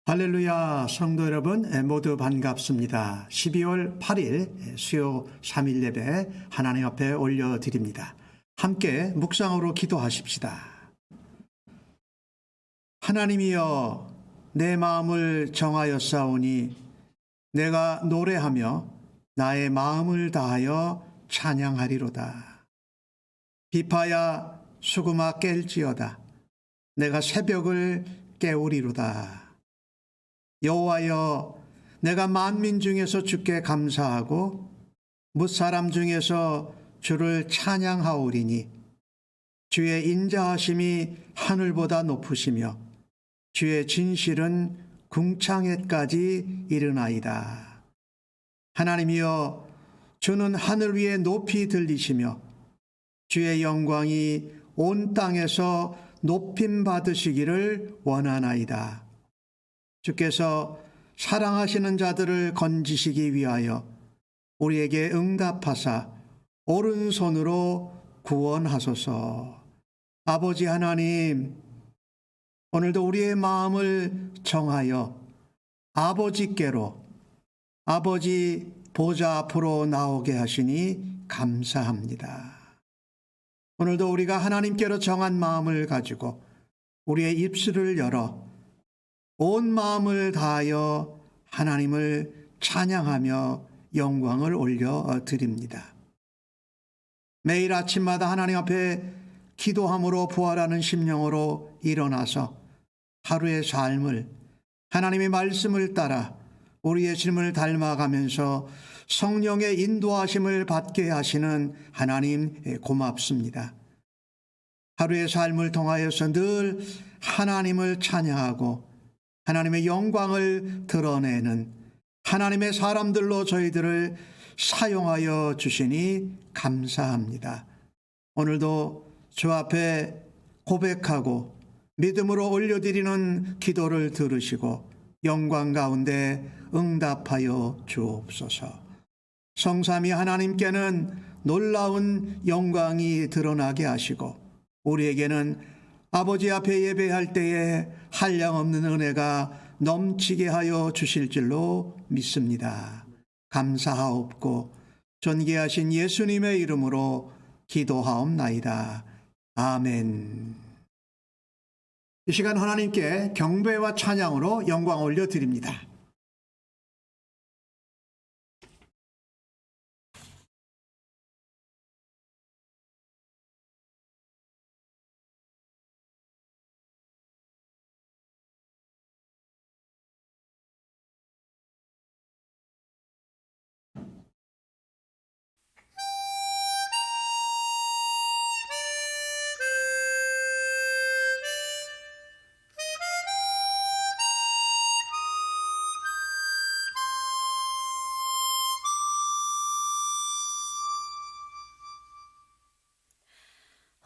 할렐루야, 성도 여러분 모두 반갑습니다. 12월 8일 수요 3일 예배 하나님 앞에 올려드립니다. 함께 묵상으로 기도하십시다. 하나님이여, 내 마음을 정하였사오니 내가 노래하며 나의 마음을 다하여 찬양하리로다. 비파야 수금아 깰지어다. 내가 새벽을 깨우리로다. 여호와여, 내가 만민 중에서 주께 감사하고 뭇사람 중에서 주를 찬양하오리니 주의 인자하심이 하늘보다 높으시며 주의 진실은 궁창에까지 이르나이다. 하나님이여, 주는 하늘 위에 높이 들리시며 주의 영광이 온 땅에서 높임 받으시기를 원하나이다. 주께서 사랑하시는 자들을 건지시기 위하여 우리에게 응답하사 오른손으로 구원하소서. 아버지 하나님, 오늘도 우리의 마음을 정하여 아버지께로, 아버지 보좌 앞으로 나오게 하시니 감사합니다. 오늘도 우리가 하나님께로 정한 마음을 가지고 우리의 입술을 열어 온 마음을 다하여 하나님을 찬양하며 영광을 올려드립니다. 매일 아침마다 하나님 앞에 기도함으로 부활하는 심령으로 일어나서 하루의 삶을 하나님의 말씀을 따라 우리의 주님을 닮아가면서 성령의 인도하심을 받게 하시는 하나님 고맙습니다. 하루의 삶을 통하여서 늘 하나님을 찬양하고 하나님의 영광을 드러내는 하나님의 사람들로 저희들을 사용하여 주시니 감사합니다. 오늘도 주 앞에 고백하고 믿음으로 올려드리는 기도를 들으시고 영광 가운데 응답하여 주옵소서. 성삼위 하나님께는 놀라운 영광이 드러나게 하시고 우리에게는 아버지 앞에 예배할 때에 한량없는 은혜가 넘치게 하여 주실 줄로 믿습니다. 감사하옵고 존귀하신 예수님의 이름으로 기도하옵나이다. 아멘. 이 시간 하나님께 경배와 찬양으로 영광 올려드립니다.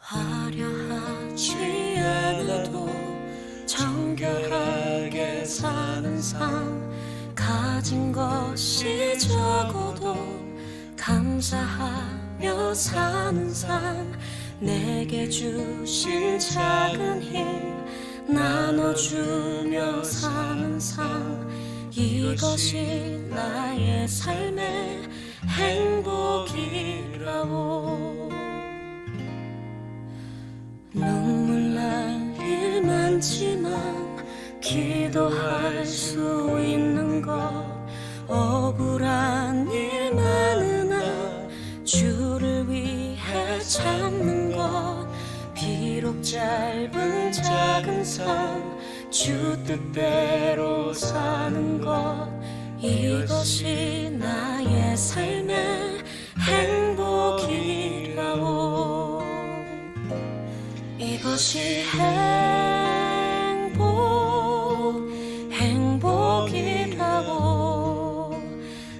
화려하지 않아도 정결하게 사는 삶, 가진 것이 적어도 감사하며 사는 삶, 내게 주신 작은 힘 나눠주며 사는 삶, 이것이 나의 삶의 행복이라오. 눈물 날 일 많지만 기도할 수 있는 것, 억울한 일 많으나 주를 위해 참는 것, 비록 짧은 작은 삶 주 뜻대로 사는 것, 이것이 나의 삶의 행복이라오. 이것이 행복이라고.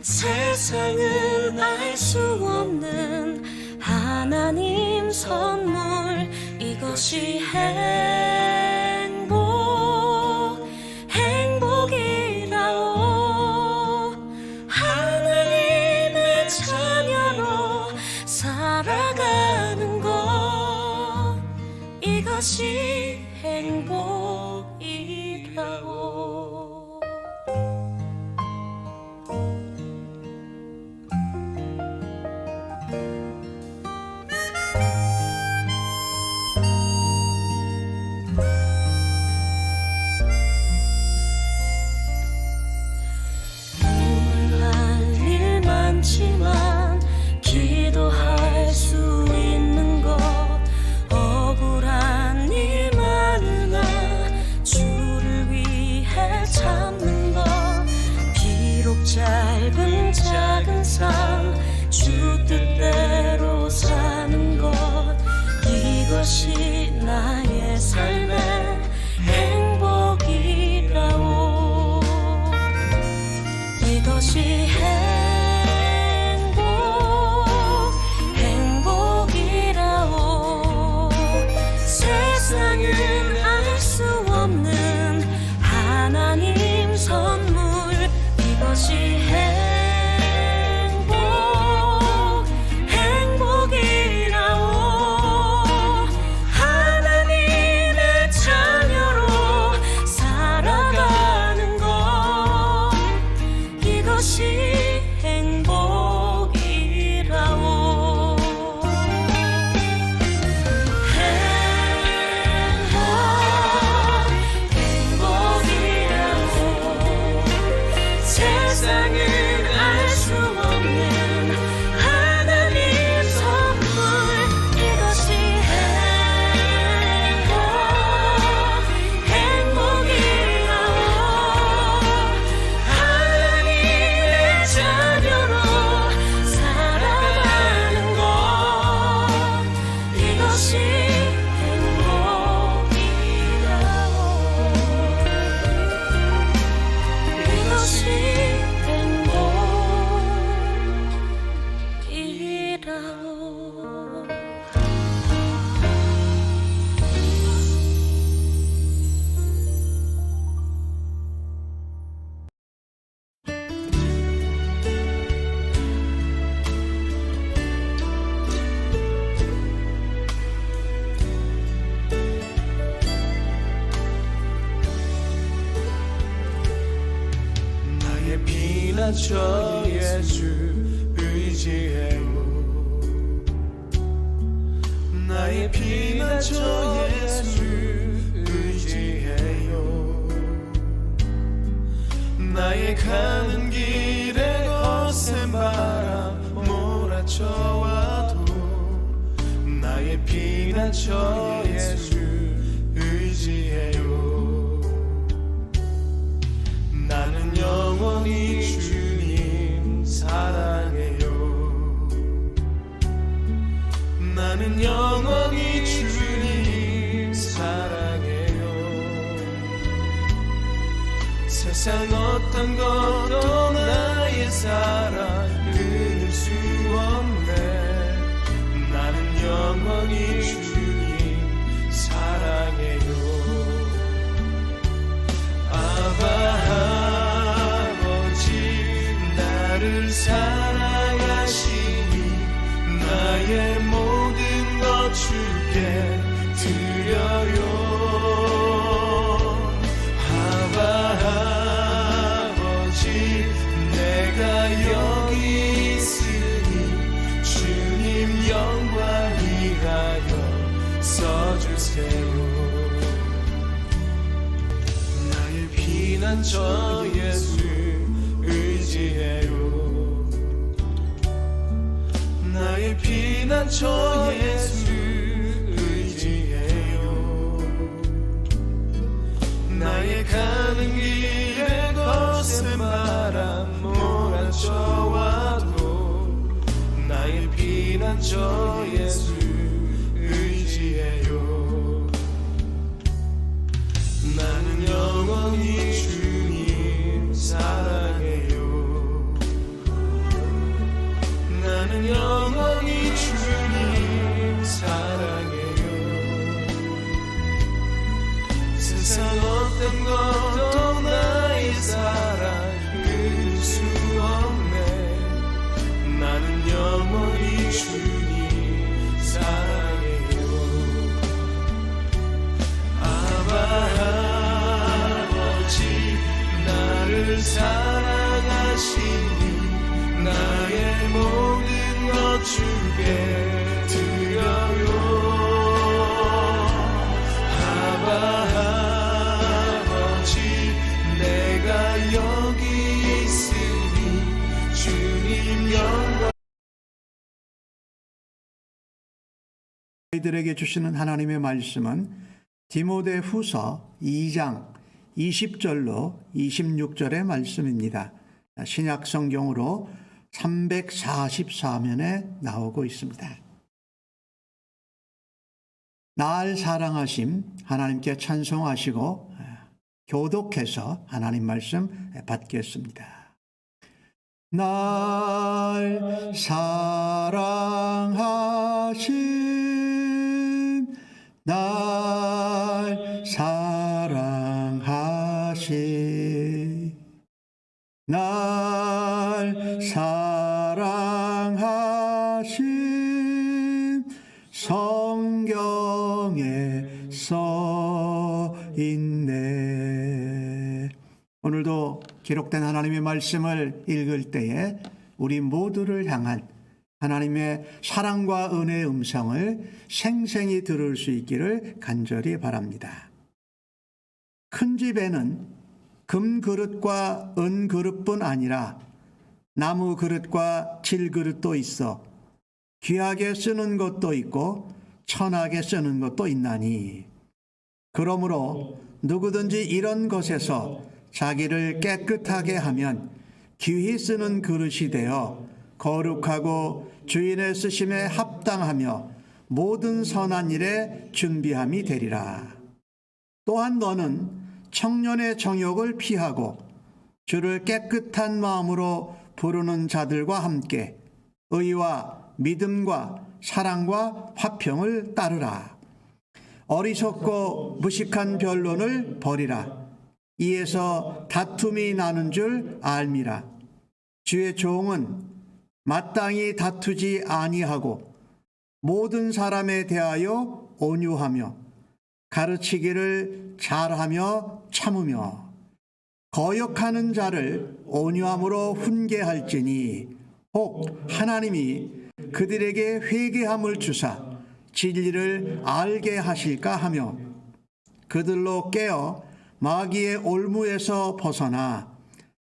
세상은 알 수 없는 하나님 선물, 이것이 행복이라고. 하나님의 자녀로 살아가는 것, 이것이 행복이라고. 피난처 예수 의지해요. 나의 피난처 예수 의지해요. 나의 가는 길에 거센 바람 몰아쳐와도 나의 피난처 예수 의지해요. 나는 영원히 주님 사랑해요. 나는 영원히 주님 사랑해요. 세상 어떤 것도 나의 사랑 끊을 수 없네. 나는 영원히 주님 사랑해요. 아바 아버지 나를 사랑하시니 나의 모든 것 주께 드려요. 아바 아버지 내가 여기 있으니 주님 영광 위하여 써주세요. 나의 피난처 예수 의지해요. 나의 피난처 예수 의지해요. 나의 가는 길에 거센 바람 몰아쳐와도 나의 피난처 예수 의지해요. 나는 영원히 주님 사랑해요. 나는 영원히 주님 사랑해요. 세상 어떤 것도 나의 사랑 끊을 수 없네. 나는 영원히 주님 사랑해요. 아바 아버지 나를 사랑하시니 나의 모든 것 주께 드려요. 아바 아버지 내가 여기 있으니 주님 영광. 저희들에게 주시는 하나님의 말씀은 디모데후서 2장 20절로 26절의 말씀입니다. 신약 성경으로 344면에 나오고 있습니다. 날 사랑하심 하나님께 찬송하시고 교독해서 하나님 말씀 받겠습니다. 날 사랑하심 날 사랑하심 날 사랑하심 성경에 써 있네. 오늘도 기록된 하나님의 말씀을 읽을 때에 우리 모두를 향한 하나님의 사랑과 은혜의 음성을 생생히 들을 수 있기를 간절히 바랍니다. 큰 집에는 금 그릇과 은 그릇뿐 아니라 나무 그릇과 질 그릇도 있어 귀하게 쓰는 것도 있고 천하게 쓰는 것도 있나니 그러므로 누구든지 이런 것에서 자기를 깨끗하게 하면 귀히 쓰는 그릇이 되어 거룩하고 주인의 쓰심에 합당하며 모든 선한 일에 준비함이 되리라. 또한 너는 청년의 정욕을 피하고 주를 깨끗한 마음으로 부르는 자들과 함께 의와 믿음과 사랑과 화평을 따르라. 어리석고 무식한 변론을 버리라. 이에서 다툼이 나는 줄 알미라. 주의 종은 마땅히 다투지 아니하고 모든 사람에 대하여 온유하며 가르치기를 잘하며 참으며 거역하는 자를 온유함으로 훈계할지니 혹 하나님이 그들에게 회개함을 주사 진리를 알게 하실까 하며 그들로 깨어 마귀의 올무에서 벗어나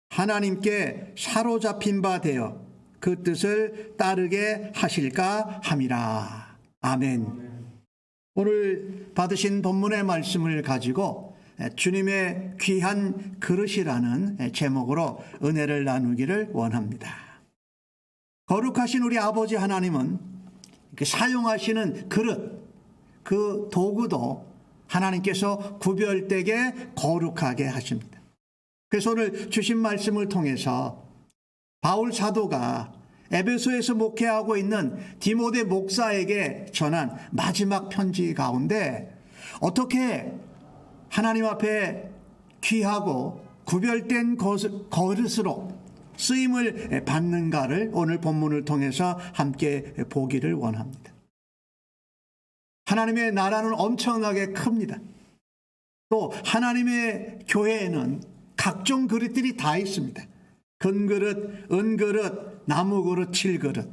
하나님께 사로잡힌 바 되어 그 뜻을 따르게 하실까 함이라. 아멘. 오늘 받으신 본문의 말씀을 가지고 주님의 귀한 그릇이라는 제목으로 은혜를 나누기를 원합니다. 거룩하신 우리 아버지 하나님은 사용하시는 그릇, 그 도구도 하나님께서 구별되게 거룩하게 하십니다. 그래서 오늘 주신 말씀을 통해서 바울 사도가 에베소에서 목회하고 있는 디모데 목사에게 전한 마지막 편지 가운데 어떻게 하나님 앞에 귀하고 구별된 그릇으로 쓰임을 받는가를 오늘 본문을 통해서 함께 보기를 원합니다. 하나님의 나라는 엄청나게 큽니다. 또 하나님의 교회에는 각종 그릇들이 다 있습니다. 금그릇, 은그릇, 나무그릇, 질그릇.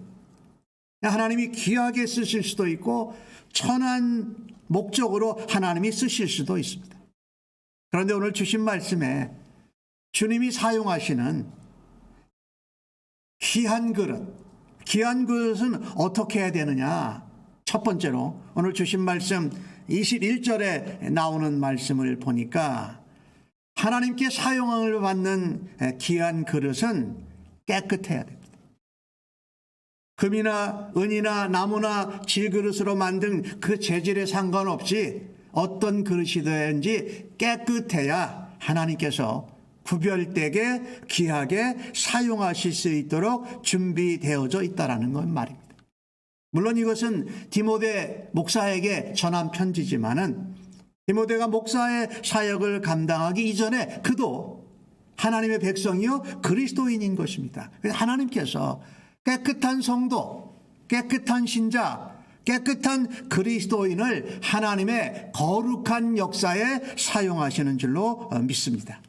하나님이 귀하게 쓰실 수도 있고 천한 목적으로 하나님이 쓰실 수도 있습니다. 그런데 오늘 주신 말씀에 주님이 사용하시는 귀한 그릇은 어떻게 해야 되느냐? 첫 번째로 오늘 주신 말씀 21절에 나오는 말씀을 보니까 하나님께 사용을 받는 귀한 그릇은 깨끗해야 됩니다. 금이나 은이나 나무나 질그릇으로 만든 그 재질에 상관없이 어떤 그릇이든지 깨끗해야 하나님께서 구별되게 귀하게 사용하실 수 있도록 준비되어져 있다는 건 말입니다. 물론 이것은 디모데 목사에게 전한 편지지만은 디모데가 목사의 사역을 감당하기 이전에 그도 하나님의 백성이요 그리스도인인 것입니다. 그래서 하나님께서 깨끗한 성도, 깨끗한 신자, 깨끗한 그리스도인을 하나님의 거룩한 역사에 사용하시는 줄로 믿습니다.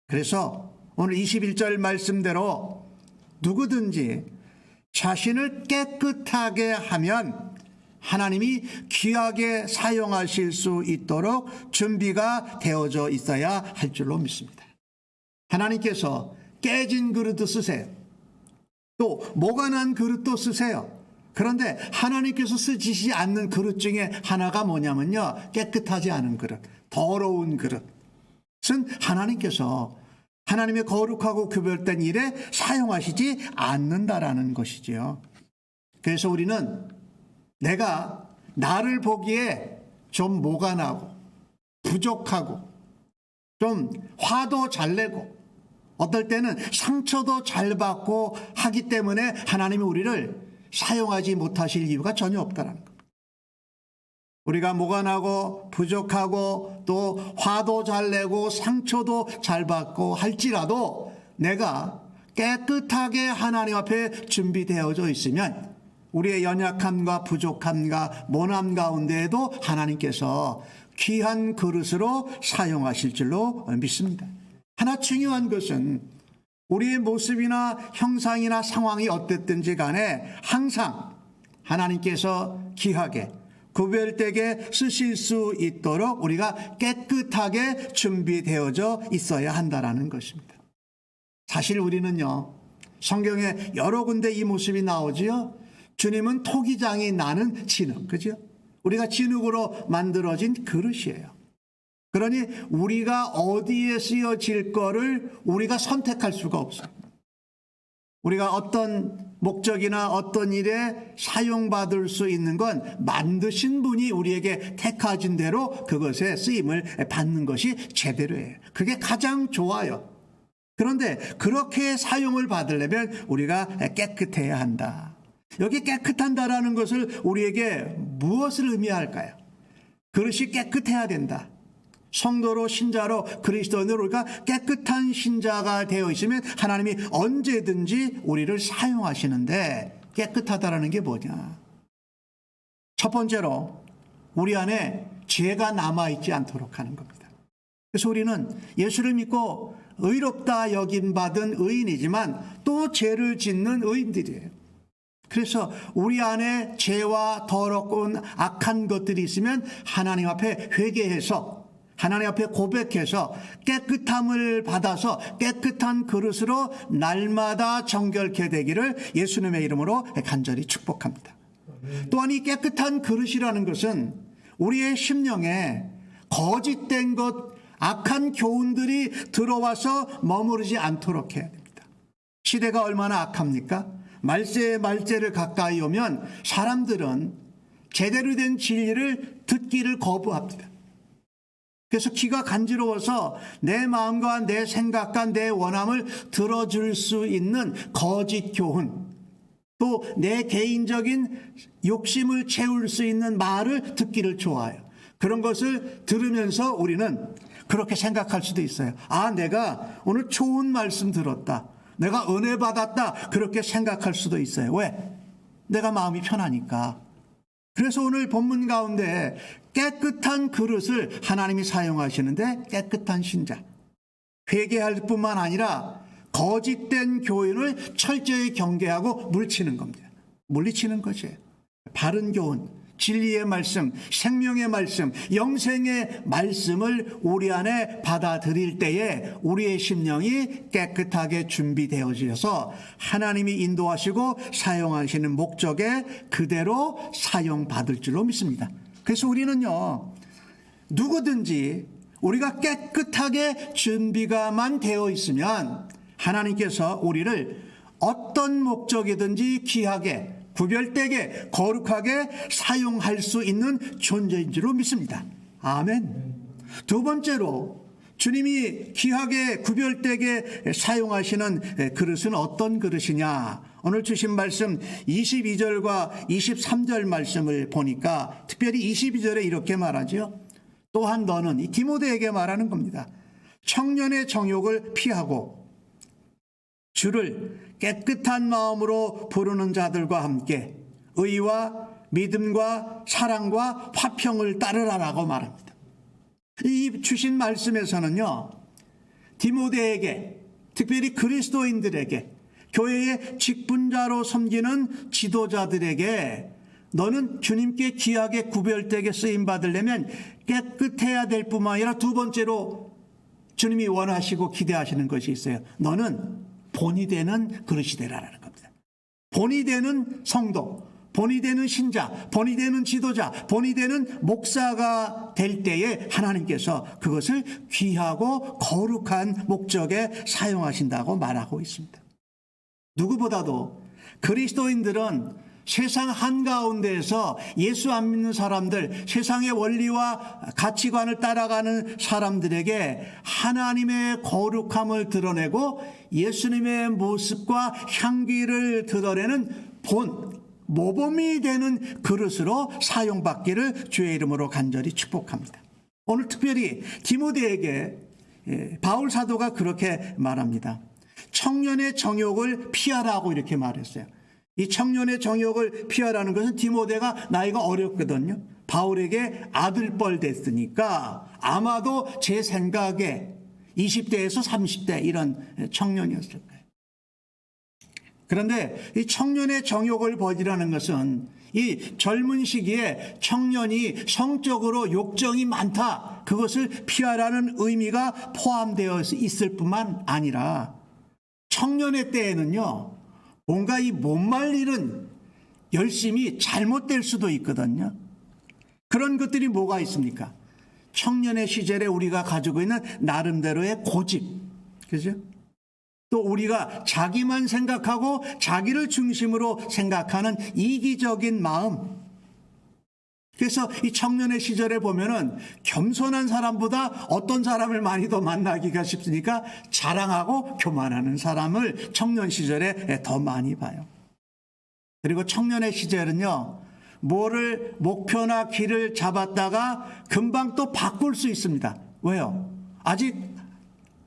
그래서 오늘 21절 말씀대로 누구든지 자신을 깨끗하게 하면 하나님이 귀하게 사용하실 수 있도록 준비가 되어져 있어야 할 줄로 믿습니다. 하나님께서 깨진 그릇도 쓰세요. 또 모가 난 그릇도 쓰세요. 그런데 하나님께서 쓰시지 않는 그릇 중에 하나가 뭐냐면요, 깨끗하지 않은 그릇, 더러운 그릇은 하나님께서 하나님의 거룩하고 구별된 일에 사용하시지 않는다라는 것이지요. 그래서 우리는 내가 나를 보기에 좀 모가 나고 부족하고 좀 화도 잘 내고 어떨 때는 상처도 잘 받고 하기 때문에 하나님이 우리를 사용하지 못하실 이유가 전혀 없다는 겁니다. 우리가 모가 나고 부족하고 또 화도 잘 내고 상처도 잘 받고 할지라도 내가 깨끗하게 하나님 앞에 준비되어져 있으면 우리의 연약함과 부족함과 모남 가운데에도 하나님께서 귀한 그릇으로 사용하실 줄로 믿습니다. 하나 중요한 것은 우리의 모습이나 형상이나 상황이 어땠든지 간에 항상 하나님께서 귀하게 구별되게 쓰실 수 있도록 우리가 깨끗하게 준비되어져 있어야 한다는 것입니다. 사실 우리는요, 성경에 여러 군데 이 모습이 나오지요. 주님은 토기장이 나는 진흙, 그죠? 우리가 진흙으로 만들어진 그릇이에요. 그러니 우리가 어디에 쓰여질 거를 우리가 선택할 수가 없어요. 우리가 어떤 목적이나 어떤 일에 사용받을 수 있는 건 만드신 분이 우리에게 택하신 대로 그것에 쓰임을 받는 것이 제대로예요. 그게 가장 좋아요. 그런데 그렇게 사용을 받으려면 우리가 깨끗해야 한다. 여기 깨끗한다라는 것을 우리에게 무엇을 의미할까요? 그릇이 깨끗해야 된다. 성도로 신자로 그리스도인으로 우리가 깨끗한 신자가 되어 있으면 하나님이 언제든지 우리를 사용하시는데 깨끗하다라는 게 뭐냐? 첫 번째로 우리 안에 죄가 남아있지 않도록 하는 겁니다. 그래서 우리는 예수를 믿고 의롭다 여김받은 의인이지만 또 죄를 짓는 의인들이에요. 그래서 우리 안에 죄와 더럽고 악한 것들이 있으면 하나님 앞에 회개해서 하나님 앞에 고백해서 깨끗함을 받아서 깨끗한 그릇으로 날마다 정결케 되기를 예수님의 이름으로 간절히 축복합니다. 또한 이 깨끗한 그릇이라는 것은 우리의 심령에 거짓된 것, 악한 교훈들이 들어와서 머무르지 않도록 해야 됩니다. 시대가 얼마나 악합니까? 말세를 가까이 오면 사람들은 제대로 된 진리를 듣기를 거부합니다. 그래서 귀가 간지러워서 내 마음과 내 생각과 내 원함을 들어줄 수 있는 거짓 교훈, 또 내 개인적인 욕심을 채울 수 있는 말을 듣기를 좋아해요. 그런 것을 들으면서 우리는 그렇게 생각할 수도 있어요. 아, 내가 오늘 좋은 말씀 들었다, 내가 은혜 받았다, 그렇게 생각할 수도 있어요. 왜? 내가 마음이 편하니까. 그래서 오늘 본문 가운데 깨끗한 그릇을 하나님이 사용하시는데, 깨끗한 신자, 회개할 뿐만 아니라 거짓된 교훈을 철저히 경계하고 물리치는 겁니다. 물리치는 것이에요. 바른 교훈, 진리의 말씀, 생명의 말씀, 영생의 말씀을 우리 안에 받아들일 때에 우리의 심령이 깨끗하게 준비되어져서 하나님이 인도하시고 사용하시는 목적에 그대로 사용받을 줄로 믿습니다. 그래서 우리는요, 누구든지 우리가 깨끗하게 준비가만 되어 있으면 하나님께서 우리를 어떤 목적이든지 귀하게, 구별되게, 거룩하게 사용할 수 있는 존재인 줄로 믿습니다. 아멘. 두 번째로 주님이 귀하게, 구별되게 사용하시는 그릇은 어떤 그릇이냐? 오늘 주신 말씀 22절과 23절 말씀을 보니까 특별히 22절에 이렇게 말하죠. 또한 너는, 이 디모데에게 말하는 겁니다. 청년의 정욕을 피하고 주를 깨끗한 마음으로 부르는 자들과 함께 의와 믿음과 사랑과 화평을 따르라라고 말합니다. 이 주신 말씀에서는요, 디모데에게, 특별히 그리스도인들에게, 교회의 직분자로 섬기는 지도자들에게 너는 주님께 귀하게 구별되게 쓰임받으려면 깨끗해야 될 뿐만 아니라 두 번째로 주님이 원하시고 기대하시는 것이 있어요. 너는 본이 되는 그릇이 되라라는 겁니다. 본이 되는 성도, 본이 되는 신자, 본이 되는 지도자, 본이 되는 목사가 될 때에 하나님께서 그것을 귀하고 거룩한 목적에 사용하신다고 말하고 있습니다. 누구보다도 그리스도인들은 세상 한가운데에서 예수 안 믿는 사람들, 세상의 원리와 가치관을 따라가는 사람들에게 하나님의 거룩함을 드러내고 예수님의 모습과 향기를 드러내는 본, 모범이 되는 그릇으로 사용받기를 주의 이름으로 간절히 축복합니다. 오늘 특별히 디모데에게 바울 사도가 그렇게 말합니다. 청년의 정욕을 피하라고 이렇게 말했어요. 이 청년의 정욕을 피하라는 것은 디모데가 나이가 어렸거든요. 바울에게 아들뻘 됐으니까 아마도 제 생각에 20대에서 30대 이런 청년이었을 거예요. 그런데 이 청년의 정욕을 버리라는 것은 이 젊은 시기에 청년이 성적으로 욕정이 많다, 그것을 피하라는 의미가 포함되어 있을 뿐만 아니라 청년의 때에는요, 뭔가 이 못 말리는 열심이 잘못될 수도 있거든요. 그런 것들이 뭐가 있습니까? 청년의 시절에 우리가 가지고 있는 나름대로의 고집, 그죠? 또 우리가 자기만 생각하고 자기를 중심으로 생각하는 이기적인 마음. 그래서 이 청년의 시절에 보면은 겸손한 사람보다 어떤 사람을 많이 더 만나기가 쉽으니까 자랑하고 교만하는 사람을 청년 시절에 더 많이 봐요. 그리고 청년의 시절은요, 뭐를 목표나 길을 잡았다가 금방 또 바꿀 수 있습니다. 왜요? 아직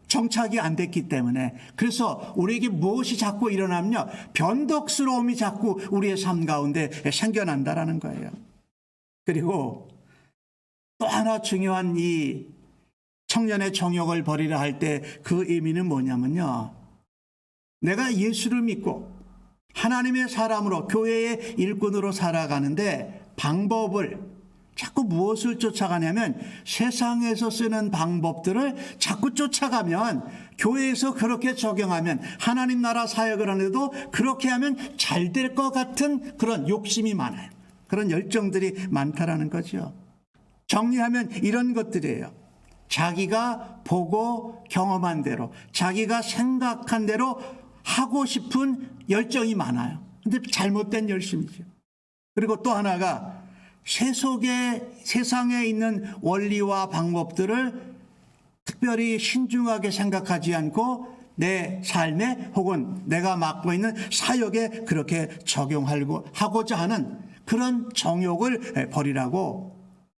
정착이 안 됐기 때문에. 그래서 우리에게 무엇이 자꾸 일어나면요, 변덕스러움이 자꾸 우리의 삶 가운데 생겨난다라는 거예요. 그리고 또 하나 중요한 이 청년의 정욕을 버리라 할 때 그 의미는 뭐냐면요. 내가 예수를 믿고 하나님의 사람으로 교회의 일꾼으로 살아가는데 방법을 자꾸 무엇을 쫓아가냐면 세상에서 쓰는 방법들을 자꾸 쫓아가면 교회에서 그렇게 적용하면 하나님 나라 사역을 하는데도 그렇게 하면 잘 될 것 같은 그런 욕심이 많아요. 그런 열정들이 많다라는 거죠. 정리하면 이런 것들이에요. 자기가 보고 경험한 대로 자기가 생각한 대로 하고 싶은 열정이 많아요. 근데 잘못된 열심이죠. 그리고 또 하나가 세상에 있는 원리와 방법들을 특별히 신중하게 생각하지 않고 내 삶에 혹은 내가 맡고 있는 사역에 그렇게 적용하고자 하는 그런 정욕을 버리라고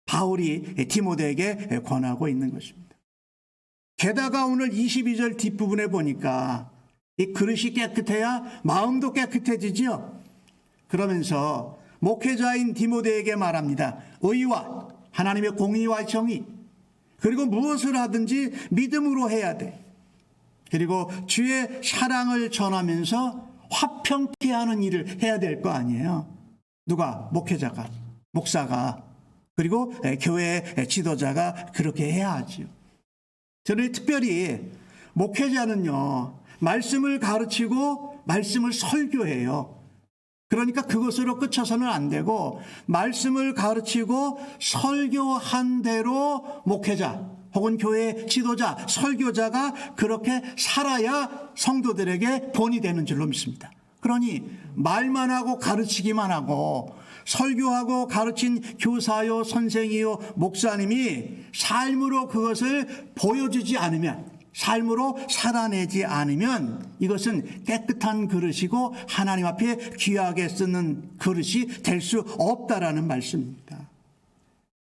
바울이 디모데에게 권하고 있는 것입니다. 게다가 오늘 22절 뒷부분에 보니까 이 그릇이 깨끗해야 마음도 깨끗해지지요. 그러면서 목회자인 디모데에게 말합니다. 의와 하나님의 공의와 정의, 그리고 무엇을 하든지 믿음으로 해야 돼. 그리고 주의 사랑을 전하면서 화평케 하는 일을 해야 될 거 아니에요. 누가? 목회자가, 목사가, 그리고 교회의 지도자가 그렇게 해야 하지요. 저는 특별히 목회자는요, 말씀을 가르치고 말씀을 설교해요. 그러니까 그것으로 끝쳐서는 안 되고 말씀을 가르치고 설교한 대로 목회자 혹은 교회 지도자, 설교자가 그렇게 살아야 성도들에게 본이 되는 줄로 믿습니다. 그러니 말만 하고 가르치기만 하고 설교하고 가르친 교사요, 선생이요, 목사님이 삶으로 그것을 보여주지 않으면, 삶으로 살아내지 않으면 이것은 깨끗한 그릇이고 하나님 앞에 귀하게 쓰는 그릇이 될 수 없다라는 말씀입니다.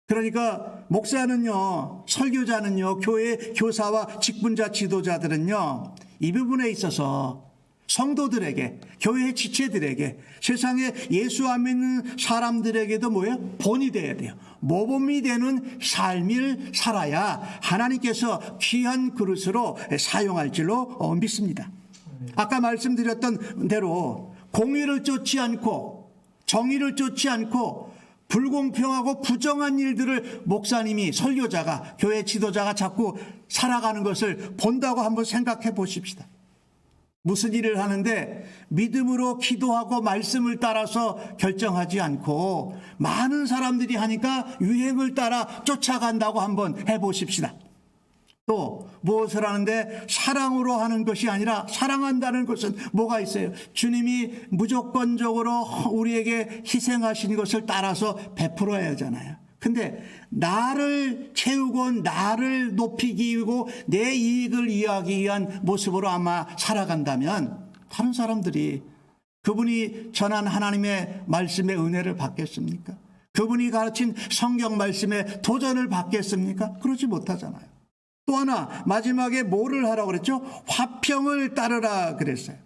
그러니까 목사는요, 설교자는요, 교회 교사와 직분자 지도자들은요, 이 부분에 있어서 성도들에게, 교회 지체들에게, 세상에 예수 안 믿는 사람들에게도 뭐예요? 본이 돼야 돼요. 모범이 되는 삶을 살아야 하나님께서 귀한 그릇으로 사용할 줄로 믿습니다. 아까 말씀드렸던 대로 공의를 쫓지 않고 정의를 쫓지 않고 불공평하고 부정한 일들을 목사님이, 설교자가, 교회 지도자가 자꾸 살아가는 것을 본다고 한번 생각해 보십시다. 무슨 일을 하는데 믿음으로 기도하고 말씀을 따라서 결정하지 않고 많은 사람들이 하니까 유행을 따라 쫓아간다고 한번 해보십시다. 또 무엇을 하는데 사랑으로 하는 것이 아니라, 사랑한다는 것은 뭐가 있어요? 주님이 무조건적으로 우리에게 희생하신 것을 따라서 베풀어야 하잖아요. 근데 나를 채우고 나를 높이기 위고 내 이익을 이해하기 위한 모습으로 아마 살아간다면 다른 사람들이 그분이 전한 하나님의 말씀의 은혜를 받겠습니까? 그분이 가르친 성경 말씀에 도전을 받겠습니까? 그러지 못하잖아요. 또 하나, 마지막에 뭐를 하라고 그랬죠? 화평을 따르라 그랬어요.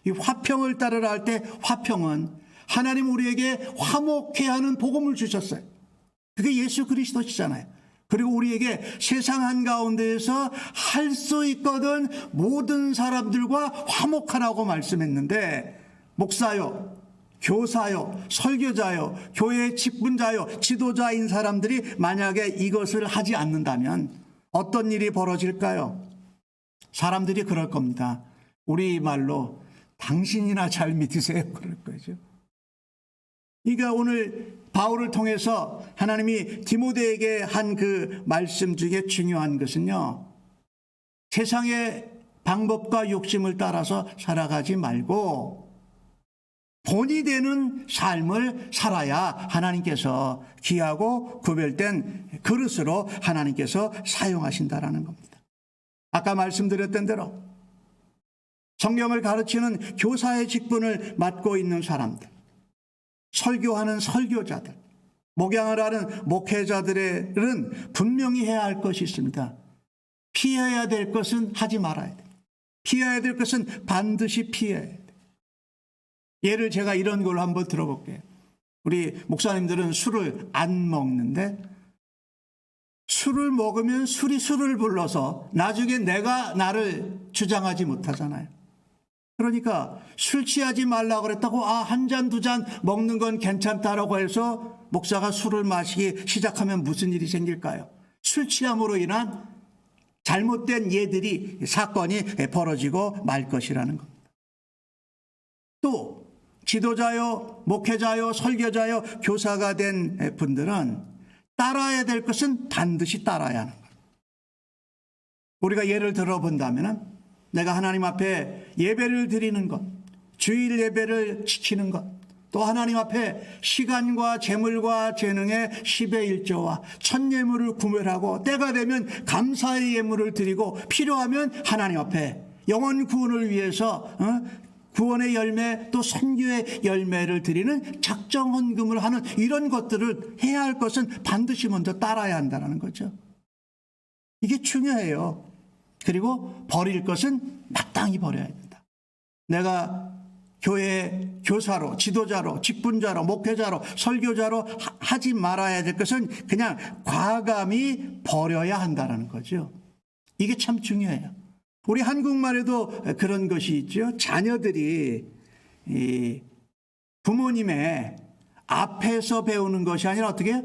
이 화평을 따르라 할 때 화평은 하나님 우리에게 화목해 하는 복음을 주셨어요. 그게 예수 그리스도시잖아요. 그리고 우리에게 세상 한가운데에서 할 수 있거든 모든 사람들과 화목하라고 말씀했는데, 목사요, 교사요, 설교자요, 교회 직분자요, 지도자인 사람들이 만약에 이것을 하지 않는다면 어떤 일이 벌어질까요? 사람들이 그럴 겁니다. 우리 말로 당신이나 잘 믿으세요, 그럴 거죠. 그러니까 오늘 바울을 통해서 하나님이 디모데에게 한 그 말씀 중에 중요한 것은요, 세상의 방법과 욕심을 따라서 살아가지 말고 본이 되는 삶을 살아야 하나님께서 귀하고 구별된 그릇으로 하나님께서 사용하신다라는 겁니다. 아까 말씀드렸던 대로 성경을 가르치는 교사의 직분을 맡고 있는 사람들, 설교하는 설교자들, 목양을 하는 목회자들은 분명히 해야 할 것이 있습니다. 피해야 될 것은 하지 말아야 돼요. 피해야 될 것은 반드시 피해야 돼요. 예를 제가 이런 걸로 한번 들어볼게요. 우리 목사님들은 술을 안 먹는데 술을 먹으면 술이 술을 불러서 나중에 내가 나를 주장하지 못하잖아요. 그러니까 술 취하지 말라고 그랬다고 한 잔, 두 잔 먹는 건 괜찮다라고 해서 목사가 술을 마시기 시작하면 무슨 일이 생길까요? 술 취함으로 인한 잘못된 사건이 벌어지고 말 것이라는 겁니다. 또 지도자요, 목회자요, 설교자요, 교사가 된 분들은 따라야 될 것은 반드시 따라야 하는 거예요. 우리가 예를 들어본다면 내가 하나님 앞에 예배를 드리는 것, 주일 예배를 지키는 것, 또 하나님 앞에 시간과 재물과 재능의 10의 1조와 천예물을 구별하고 때가 되면 감사의 예물을 드리고 필요하면 하나님 앞에 영혼 구원을 위해서 구원의 열매 또 선교의 열매를 드리는 작정 헌금을 하는 이런 것들을 해야 할 것은 반드시 먼저 따라야 한다는 거죠. 이게 중요해요. 그리고 버릴 것은 마땅히 버려야 된다. 내가 교회 교사로, 지도자로, 직분자로, 목회자로, 설교자로 하지 말아야 될 것은 그냥 과감히 버려야 한다는 거죠. 이게 참 중요해요. 우리 한국말에도 그런 것이 있죠. 자녀들이 부모님의 앞에서 배우는 것이 아니라 어떻게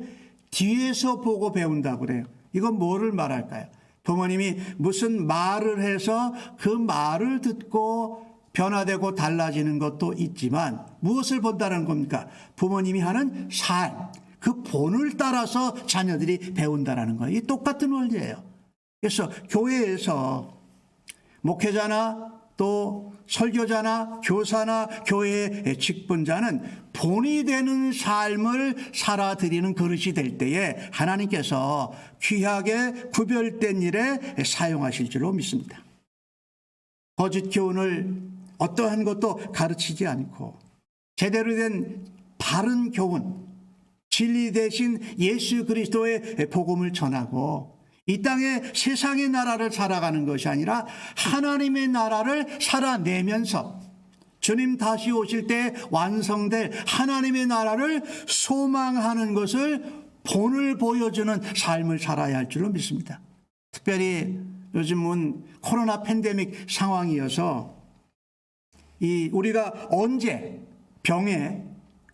뒤에서 보고 배운다고 그래요. 이건 뭐를 말할까요? 부모님이 무슨 말을 해서 그 말을 듣고 변화되고 달라지는 것도 있지만 무엇을 본다는 겁니까? 부모님이 하는 삶, 그 본을 따라서 자녀들이 배운다는 거예요. 이 똑같은 원리예요. 그래서 교회에서 목회자나 또 설교자나 교사나 교회의 직분자는 본이 되는 삶을 살아드리는 그릇이 될 때에 하나님께서 귀하게 구별된 일에 사용하실 줄로 믿습니다. 거짓 교훈을 어떠한 것도 가르치지 않고 제대로 된 바른 교훈, 진리 대신 예수 그리스도의 복음을 전하고 이 땅에 세상의 나라를 살아가는 것이 아니라 하나님의 나라를 살아내면서 주님 다시 오실 때 완성될 하나님의 나라를 소망하는 것을 본을 보여주는 삶을 살아야 할 줄로 믿습니다. 특별히 요즘은 코로나 팬데믹 상황이어서 우리가 언제 병에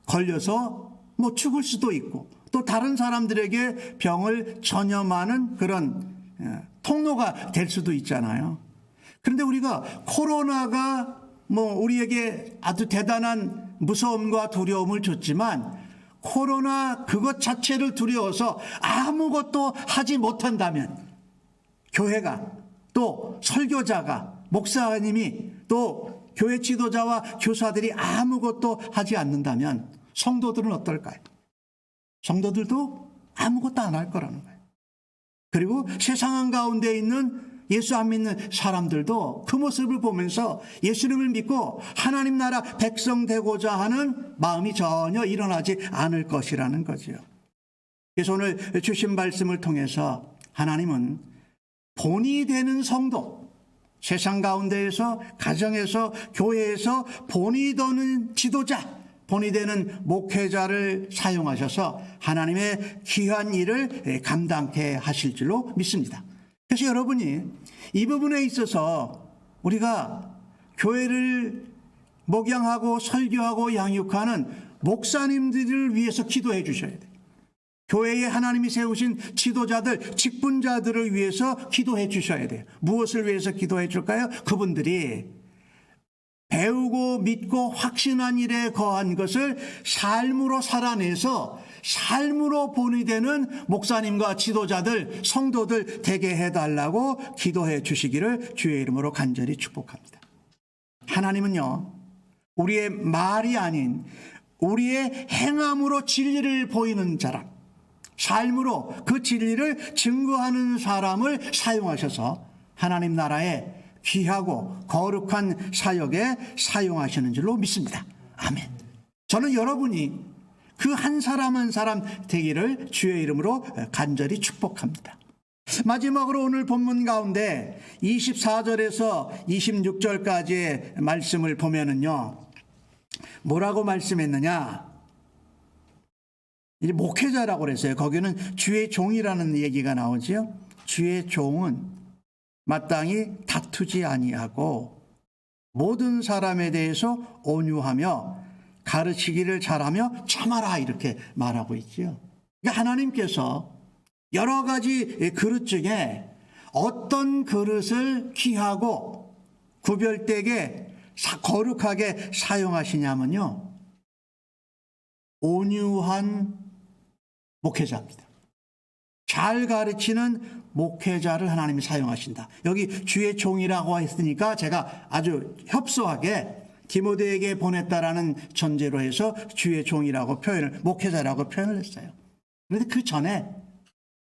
걸려서 죽을 수도 있고 또 다른 사람들에게 병을 전염하는 그런 통로가 될 수도 있잖아요. 그런데 우리가 코로나가 우리에게 아주 대단한 무서움과 두려움을 줬지만 코로나 그것 자체를 두려워서 아무것도 하지 못한다면 교회가 또 설교자가 목사님이 또 교회 지도자와 교사들이 아무것도 하지 않는다면 성도들은 어떨까요? 성도들도 아무것도 안 할 거라는 거예요. 그리고 세상 한가운데 있는 예수 안 믿는 사람들도 그 모습을 보면서 예수님을 믿고 하나님 나라 백성 되고자 하는 마음이 전혀 일어나지 않을 것이라는 거죠. 그래서 오늘 주신 말씀을 통해서 하나님은 본이 되는 성도, 세상 가운데에서 가정에서 교회에서 본이 되는 지도자, 본이 되는 목회자를 사용하셔서 하나님의 귀한 일을 감당케 하실 줄로 믿습니다. 그래서 여러분이 이 부분에 있어서 우리가 교회를 목양하고 설교하고 양육하는 목사님들을 위해서 기도해 주셔야 돼요. 교회에 하나님이 세우신 지도자들, 직분자들을 위해서 기도해 주셔야 돼요. 무엇을 위해서 기도해 줄까요? 그분들이 배우고 믿고 확신한 일에 거한 것을 삶으로 살아내서 삶으로 본이 되는 목사님과 지도자들, 성도들 되게 해달라고 기도해 주시기를 주의 이름으로 간절히 축복합니다. 하나님은요, 우리의 말이 아닌 우리의 행함으로 진리를 보이는 자라, 삶으로 그 진리를 증거하는 사람을 사용하셔서 하나님 나라에 귀하고 거룩한 사역에 사용하시는 줄로 믿습니다. 아멘. 저는 여러분이 그 한 사람 한 사람 되기를 주의 이름으로 간절히 축복합니다. 마지막으로 오늘 본문 가운데 24절에서 26절까지의 말씀을 보면은요, 뭐라고 말씀했느냐? 이제 목회자라고 그랬어요. 거기는 주의 종이라는 얘기가 나오지요. 주의 종은 마땅히 다투지 아니하고 모든 사람에 대해서 온유하며 가르치기를 잘하며 참아라, 이렇게 말하고 있지요. 그러니까 하나님께서 여러 가지 그릇 중에 어떤 그릇을 귀하고 구별되게 거룩하게 사용하시냐면요, 온유한 목회자입니다. 잘 가르치는 목회자를 하나님이 사용하신다. 여기 주의 종이라고 했으니까 제가 아주 협소하게 디모데에게 보냈다라는 전제로 해서 주의 종이라고 목회자라고 표현을 했어요. 그런데 그 전에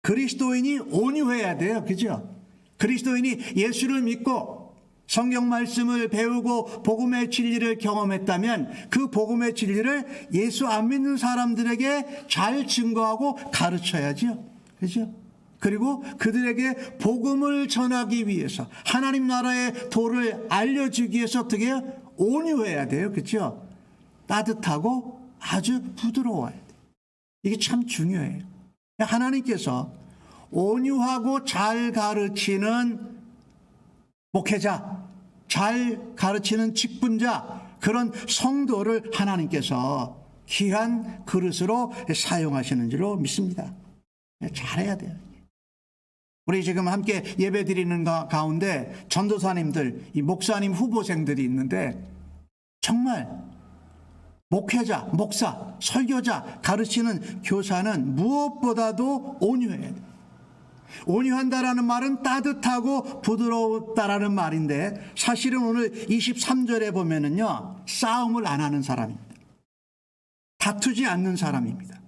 그리스도인이 온유해야 돼요. 그죠? 그리스도인이 예수를 믿고 성경 말씀을 배우고 복음의 진리를 경험했다면 그 복음의 진리를 예수 안 믿는 사람들에게 잘 증거하고 가르쳐야죠. 그죠? 그리고 그들에게 복음을 전하기 위해서 하나님 나라의 도를 알려주기 위해서 어떻게 해요? 온유해야 돼요. 그죠? 따뜻하고 아주 부드러워야 돼요. 이게 참 중요해요. 하나님께서 온유하고 잘 가르치는 목회자, 잘 가르치는 직분자, 그런 성도를 하나님께서 귀한 그릇으로 사용하시는 줄로 믿습니다. 잘해야 돼요. 우리 지금 함께 예배 드리는 가운데 전도사님들, 이 목사님 후보생들이 있는데 정말 목회자, 목사, 설교자, 가르치는 교사는 무엇보다도 온유해야 돼요. 온유한다라는 말은 따뜻하고 부드럽다라는 말인데 사실은 오늘 23절에 보면은요, 싸움을 안 하는 사람입니다. 다투지 않는 사람입니다.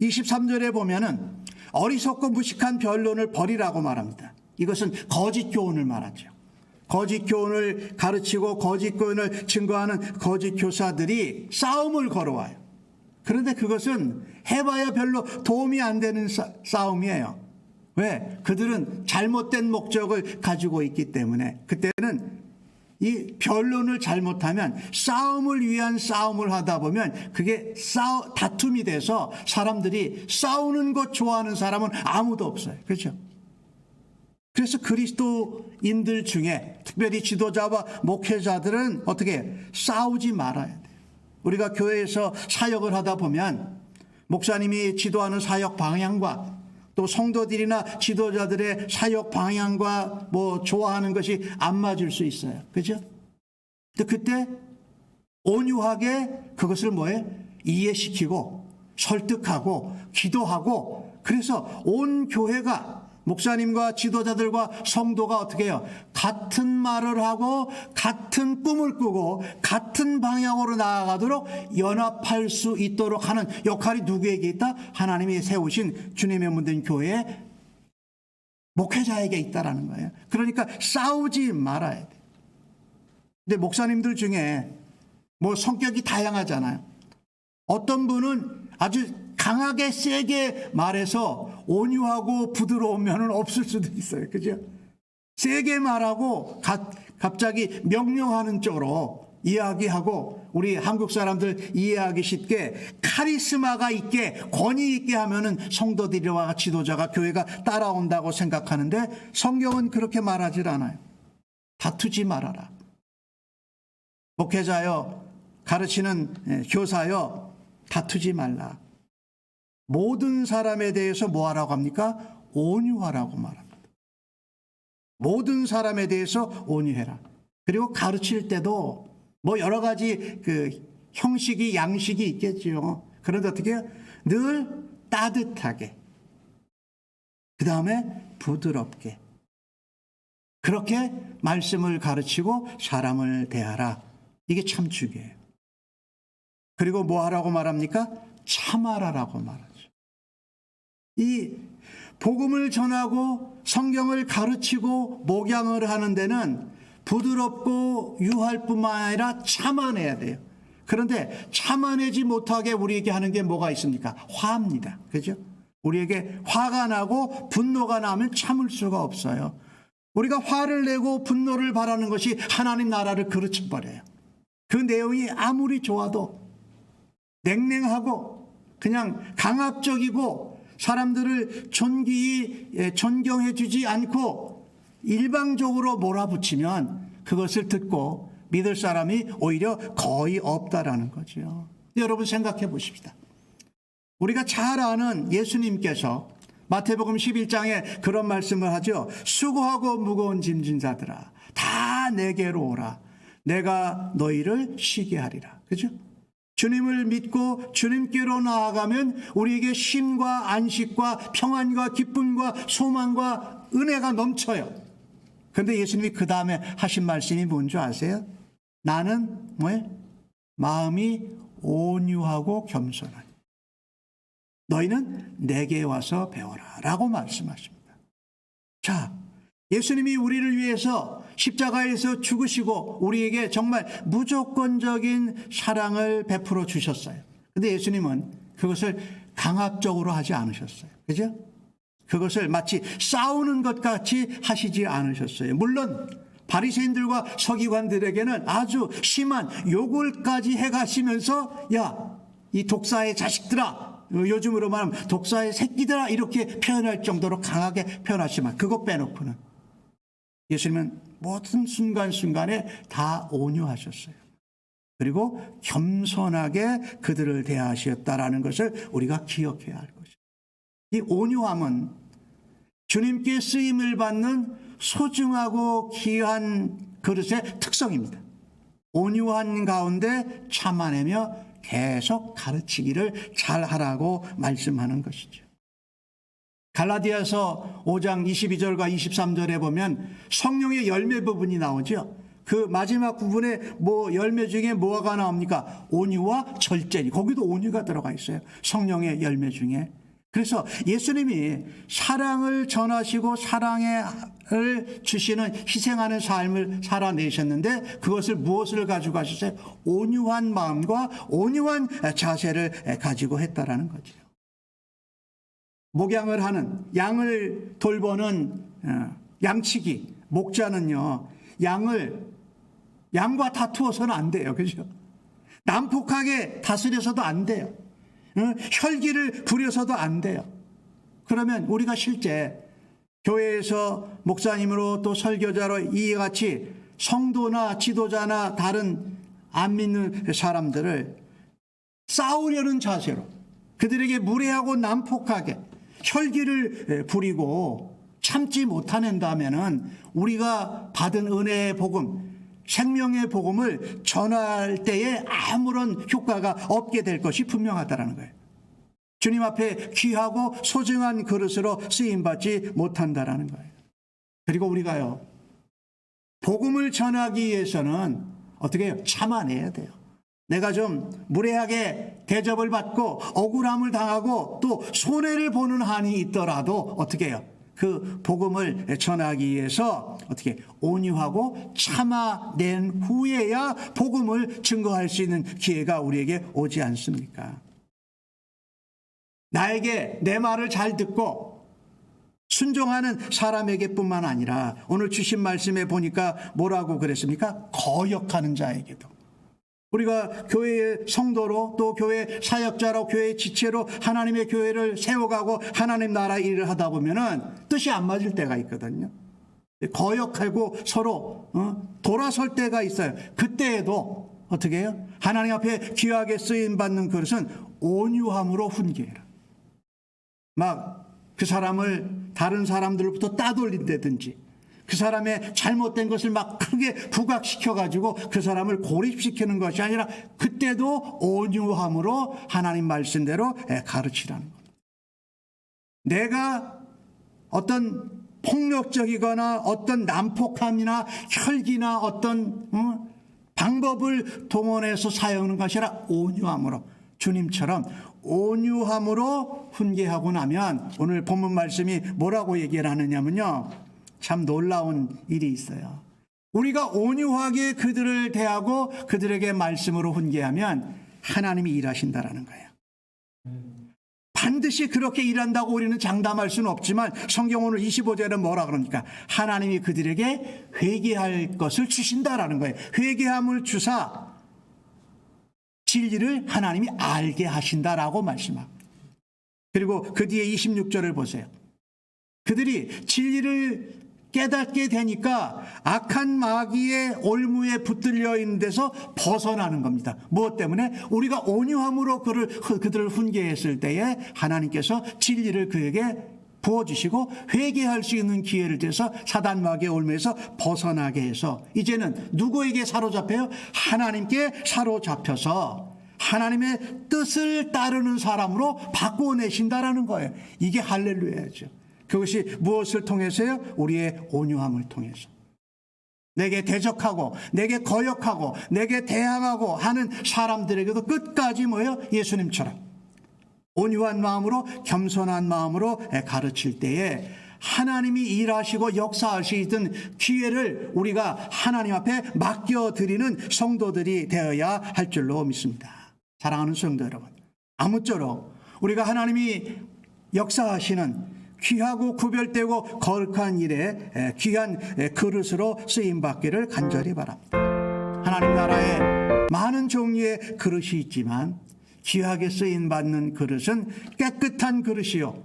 23절에 보면은 어리석고 무식한 변론을 버리라고 말합니다. 이것은 거짓 교훈을 말하죠. 거짓 교훈을 가르치고 거짓 교훈을 증거하는 거짓 교사들이 싸움을 걸어와요. 그런데 그것은 해봐야 별로 도움이 안 되는 싸움이에요. 왜? 그들은 잘못된 목적을 가지고 있기 때문에. 그때는 이 변론을 잘못하면 싸움을 위한 싸움을 하다 보면 그게 다툼이 돼서 사람들이 싸우는 것 좋아하는 사람은 아무도 없어요. 그렇죠? 그래서 그리스도인들 중에 특별히 지도자와 목회자들은 어떻게 싸우지 말아야 돼요. 우리가 교회에서 사역을 하다 보면 목사님이 지도하는 사역 방향과 또 성도들이나 지도자들의 사역 방향과 좋아하는 것이 안 맞을 수 있어요. 그죠? 근데 그때 온유하게 그것을 이해시키고 설득하고 기도하고, 그래서 온 교회가 목사님과 지도자들과 성도가 어떻게 해요? 같은 말을 하고 같은 꿈을 꾸고 같은 방향으로 나아가도록 연합할 수 있도록 하는 역할이 누구에게 있다? 하나님이 세우신 주님의 문된 교회의 목회자에게 있다라는 거예요. 그러니까 싸우지 말아야 돼. 근데 목사님들 중에 성격이 다양하잖아요. 어떤 분은 아주 강하게 세게 말해서 온유하고 부드러운 면은 없을 수도 있어요. 그죠? 세게 말하고 갑자기 명령하는 쪽으로 이야기하고, 우리 한국 사람들 이해하기 쉽게 카리스마가 있게 권위 있게 하면은 성도들과 지도자가 교회가 따라온다고 생각하는데 성경은 그렇게 말하질 않아요. 다투지 말아라. 목회자여, 가르치는 교사여, 다투지 말라. 모든 사람에 대해서 뭐하라고 합니까? 온유하라고 말합니다. 모든 사람에 대해서 온유해라. 그리고 가르칠 때도 여러 가지 형식이 양식이 있겠죠. 그런데 어떻게 해요? 늘 따뜻하게, 그 다음에 부드럽게, 그렇게 말씀을 가르치고 사람을 대하라. 이게 참 중요해요. 그리고 뭐하라고 말합니까? 참아라라고 말하죠. 이 복음을 전하고 성경을 가르치고 목양을 하는 데는 부드럽고 유할 뿐만 아니라 참아내야 돼요. 그런데 참아내지 못하게 우리에게 하는 게 뭐가 있습니까? 화입니다. 그죠? 우리에게 화가 나고 분노가 나면 참을 수가 없어요. 우리가 화를 내고 분노를 바라는 것이 하나님 나라를 그르쳐버려요. 그 내용이 아무리 좋아도 냉랭하고 그냥 강압적이고 사람들을 존경해 주지 않고 일방적으로 몰아붙이면 그것을 듣고 믿을 사람이 오히려 거의 없다라는 거죠. 여러분 생각해 보십시다. 우리가 잘 아는 예수님께서 마태복음 11장에 그런 말씀을 하죠. 수고하고 무거운 짐진 자들아 다 내게로 오라. 내가 너희를 쉬게 하리라. 그죠? 주님을 믿고 주님께로 나아가면 우리에게 쉼과 안식과 평안과 기쁨과 소망과 은혜가 넘쳐요. 그런데 예수님이 그 다음에 하신 말씀이 뭔지 아세요? 나는 뭐예요? 마음이 온유하고 겸손하니 너희는 내게 와서 배워라 라고 말씀하십니다. 자, 예수님이 우리를 위해서 십자가에서 죽으시고 우리에게 정말 무조건적인 사랑을 베풀어 주셨어요. 그런데 예수님은 그것을 강압적으로 하지 않으셨어요. 그죠? 그것을 마치 싸우는 것 같이 하시지 않으셨어요. 물론 바리새인들과 서기관들에게는 아주 심한 요구까지 해가시면서 야, 이 독사의 자식들아, 요즘으로 말하면 독사의 새끼들아 이렇게 표현할 정도로 강하게 표현하시지만 그것 빼놓고는 예수님은 모든 순간순간에 다 온유하셨어요. 그리고 겸손하게 그들을 대하셨다라는 것을 우리가 기억해야 할 것이죠. 이 온유함은 주님께 쓰임을 받는 소중하고 귀한 그릇의 특성입니다. 온유한 가운데 참아내며 계속 가르치기를 잘하라고 말씀하는 것이죠. 갈라디아서 5장 22절과 23절에 보면 성령의 열매 부분이 나오죠. 그 마지막 부분에 열매 중에 뭐가 나옵니까? 온유와 절제니. 거기도 온유가 들어가 있어요. 성령의 열매 중에. 그래서 예수님이 사랑을 전하시고 사랑을 주시는 희생하는 삶을 살아내셨는데 그것을 무엇을 가지고 가셨어요? 온유한 마음과 온유한 자세를 가지고 했다라는 거죠. 목양을 하는 양을 돌보는 양치기 목자는요 양과 다투어서는 안 돼요. 그죠? 난폭하게 다스려서도 안 돼요. 혈기를 부려서도 안 돼요. 그러면 우리가 실제 교회에서 목사님으로 또 설교자로 이와 같이 성도나 지도자나 다른 안 믿는 사람들을 싸우려는 자세로 그들에게 무례하고 난폭하게 혈기를 부리고 참지 못하낸다면은 우리가 받은 은혜의 복음, 생명의 복음을 전할 때에 아무런 효과가 없게 될 것이 분명하다는 거예요. 주님 앞에 귀하고 소중한 그릇으로 쓰임받지 못한다는 거예요. 그리고 우리가요, 복음을 전하기 위해서는 어떻게 해요? 참아내야 돼요. 내가 좀 무례하게 대접을 받고 억울함을 당하고 또 손해를 보는 한이 있더라도 어떻게 해요? 그 복음을 전하기 위해서 어떻게 온유하고 참아낸 후에야 복음을 증거할 수 있는 기회가 우리에게 오지 않습니까? 나에게 내 말을 잘 듣고 순종하는 사람에게뿐만 아니라 오늘 주신 말씀에 보니까 뭐라고 그랬습니까? 거역하는 자에게도. 우리가 교회의 성도로 또 교회 사역자로 교회의 지체로 하나님의 교회를 세워가고 하나님 나라 일을 하다 보면은 뜻이 안 맞을 때가 있거든요. 거역하고 서로 돌아설 때가 있어요. 그때에도 어떻게 해요? 하나님 앞에 귀하게 쓰임받는 그릇은 온유함으로 훈계해라. 막 그 사람을 다른 사람들로부터 따돌린다든지 그 사람의 잘못된 것을 막 크게 부각시켜가지고 그 사람을 고립시키는 것이 아니라 그때도 온유함으로 하나님 말씀대로 가르치라는 겁니다. 내가 어떤 폭력적이거나 어떤 난폭함이나 혈기나 어떤 방법을 동원해서 사용하는 것이 아니라 온유함으로 주님처럼 온유함으로 훈계하고 나면 오늘 본문 말씀이 뭐라고 얘기를 하느냐면요. 참 놀라운 일이 있어요. 우리가 온유하게 그들을 대하고 그들에게 말씀으로 훈계하면 하나님이 일하신다라는 거예요. 반드시 그렇게 일한다고 우리는 장담할 수는 없지만 성경 오늘 25절은 뭐라 그럽니까? 하나님이 그들에게 회개할 것을 주신다라는 거예요. 회개함을 주사 진리를 하나님이 알게 하신다라고 말씀합니다. 그리고 그 뒤에 26절을 보세요. 그들이 진리를 깨닫게 되니까 악한 마귀의 올무에 붙들려 있는 데서 벗어나는 겁니다. 무엇 때문에? 우리가 온유함으로 그들을 훈계했을 때에 하나님께서 진리를 그에게 부어주시고 회개할 수 있는 기회를 줘서 사단 마귀의 올무에서 벗어나게 해서 이제는 누구에게 사로잡혀요? 하나님께 사로잡혀서 하나님의 뜻을 따르는 사람으로 바꾸어내신다라는 거예요. 이게 할렐루야죠. 그것이 무엇을 통해서요? 우리의 온유함을 통해서. 내게 대적하고 내게 거역하고 내게 대항하고 하는 사람들에게도 끝까지 뭐예요? 예수님처럼 온유한 마음으로 겸손한 마음으로 가르칠 때에 하나님이 일하시고 역사하시던 기회를 우리가 하나님 앞에 맡겨드리는 성도들이 되어야 할 줄로 믿습니다. 사랑하는 성도 여러분, 아무쪼록 우리가 하나님이 역사하시는 귀하고 구별되고 거룩한 일에 귀한 그릇으로 쓰임받기를 간절히 바랍니다. 하나님 나라에 많은 종류의 그릇이 있지만 귀하게 쓰임받는 그릇은 깨끗한 그릇이요,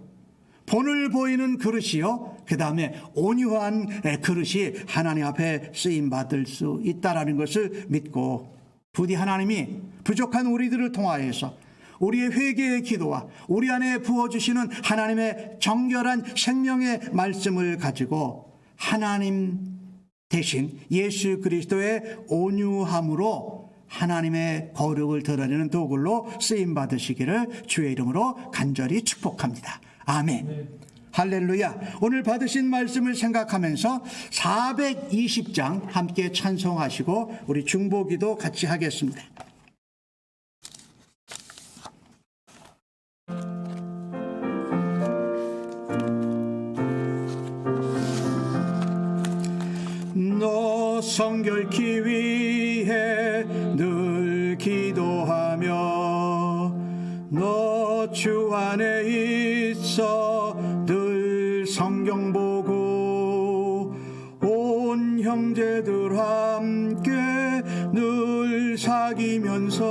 본을 보이는 그릇이요, 그 다음에 온유한 그릇이 하나님 앞에 쓰임받을 수 있다는 것을 믿고 부디 하나님이 부족한 우리들을 통하여서 우리의 회개의 기도와 우리 안에 부어주시는 하나님의 정결한 생명의 말씀을 가지고 하나님 대신 예수 그리스도의 온유함으로 하나님의 거룩을 드러내는 도구로 쓰임받으시기를 주의 이름으로 간절히 축복합니다. 아멘. 할렐루야. 오늘 받으신 말씀을 생각하면서 420장 함께 찬송하시고 우리 중보기도 같이 하겠습니다. 너 성결케 위해 늘 기도하며 너 주 안에 있어 늘 성경 보고 온 형제들 함께 늘 사귀면서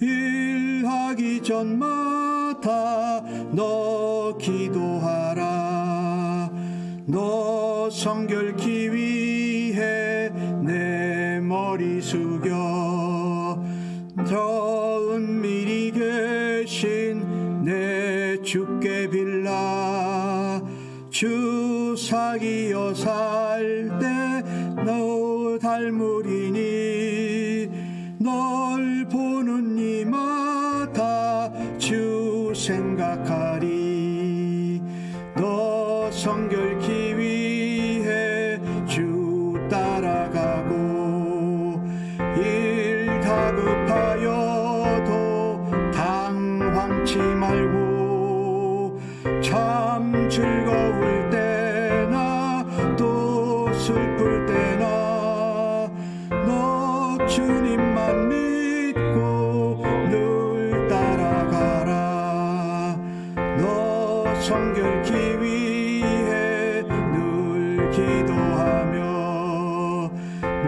일하기 전마다 너 기도하라. 너 성결케 위해 내 머리 숙여 저 은밀히 계신 내 주께 빌라. 주 사귀어 살 때 너 닮으리니 널 보는 이마다 주 생각하리. 너 성결케 위해 주 따라가고 일 다급하여도 당황치 말고 참 즐거울 때나 또 슬플 때나 너 주님만 믿고 늘 따라가라. 너 성결케 위해 늘 기도하며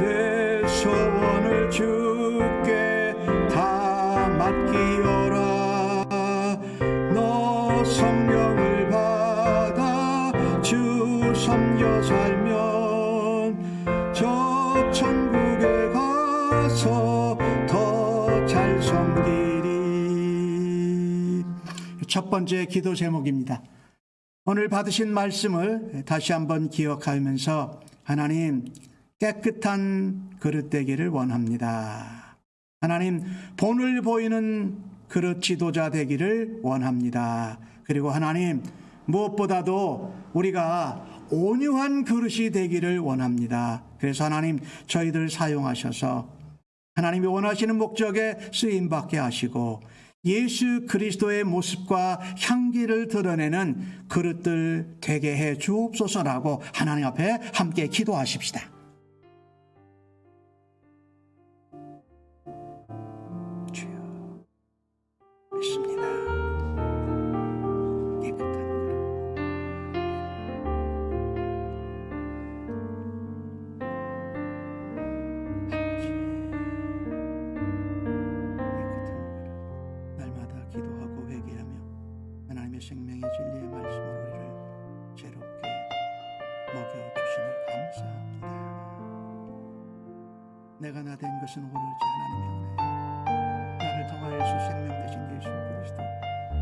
내 소원을 주께 다 맡기어라. 너 성령을 받아 주 섬겨 살면 저 천국에 가서 더 잘 섬기리. 첫 번째 기도 제목입니다. 오늘 받으신 말씀을 다시 한번 기억하면서 하나님 깨끗한 그릇 되기를 원합니다. 하나님 본을 보이는 그릇 지도자 되기를 원합니다. 그리고 하나님 무엇보다도 우리가 온유한 그릇이 되기를 원합니다. 그래서 하나님 저희들 사용하셔서 하나님이 원하시는 목적에 쓰임받게 하시고 예수 그리스도의 모습과 향기를 드러내는 그릇들 되게 해 주옵소서라고 하나님 앞에 함께 기도하십시다. 주여, 믿습니다. 깨끗한 그릇. 주시니 감사합니다. 내가 나 된 것은 오로지 하나님의 은혜요, 나를 통하여서 생명 되신 예수 그리스도,